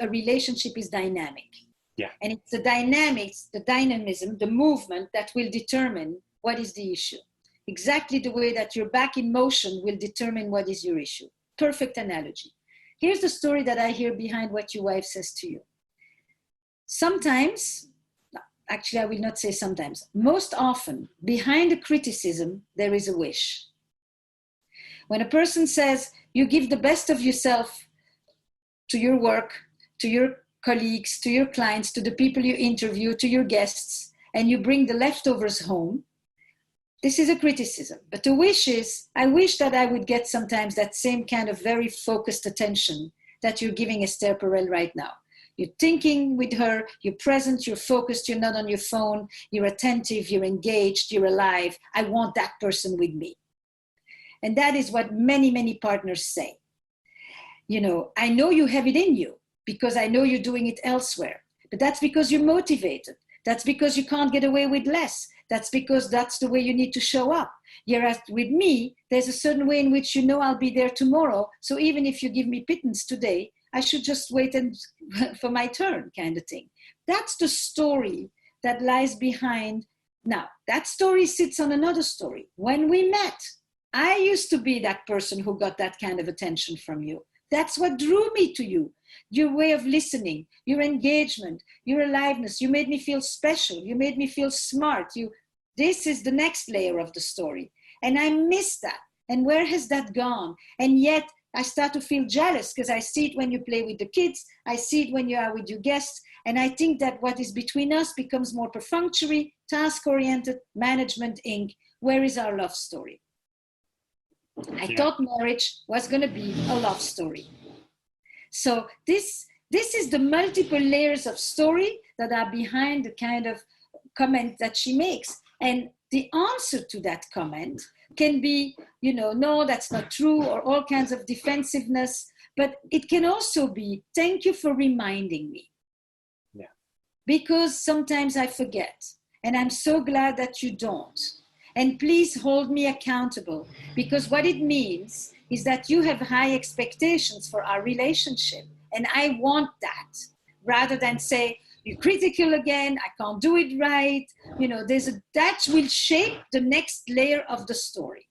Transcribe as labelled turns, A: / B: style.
A: a relationship is dynamic.
B: Yeah.
A: And it's the dynamics, the dynamism, the movement that will determine what is the issue. Exactly the way that you're back in motion will determine what is your issue. Perfect analogy. Here's the story that I hear behind what your wife says to you. Sometimes, actually I will not say sometimes, most often behind a criticism, there is a wish. When a person says, you give the best of yourself to your work, to your colleagues, to your clients, to the people you interview, to your guests, and you bring the leftovers home, this is a criticism. But the wish is, I wish that I would get sometimes that same kind of very focused attention that you're giving Esther Perel right now. You're thinking with her, you're present, you're focused, you're not on your phone, you're attentive, you're engaged, you're alive. I want that person with me. And that is what many, many partners say. You know, I know you have it in you because I know you're doing it elsewhere, but that's because you're motivated. That's because you can't get away with less. That's because that's the way you need to show up. Whereas with me, there's a certain way in which you know I'll be there tomorrow. So even if you give me pittance today, I should just wait for my turn, kind of thing. That's the story that lies behind. Now, that story sits on another story. When we met, I used to be that person who got that kind of attention from you. That's what drew me to you. Your way of listening, your engagement, your aliveness. You made me feel special. You made me feel smart. This is the next layer of the story. And I miss that. And where has that gone? And yet I start to feel jealous because I see it when you play with the kids. I see it when you are with your guests. And I think that what is between us becomes more perfunctory, task-oriented, management inc. Where is our love story? I thought marriage was going to be a love story. So this is the multiple layers of story that are behind the kind of comment that she makes. And the answer to that comment can be, you know, no, that's not true, or all kinds of defensiveness. But it can also be, thank you for reminding me.
B: Yeah.
A: Because sometimes I forget. And I'm so glad that you don't. And please hold me accountable, because what it means is that you have high expectations for our relationship. And I want that, rather than say, you're critical again, I can't do it right. You know, that will shape the next layer of the story.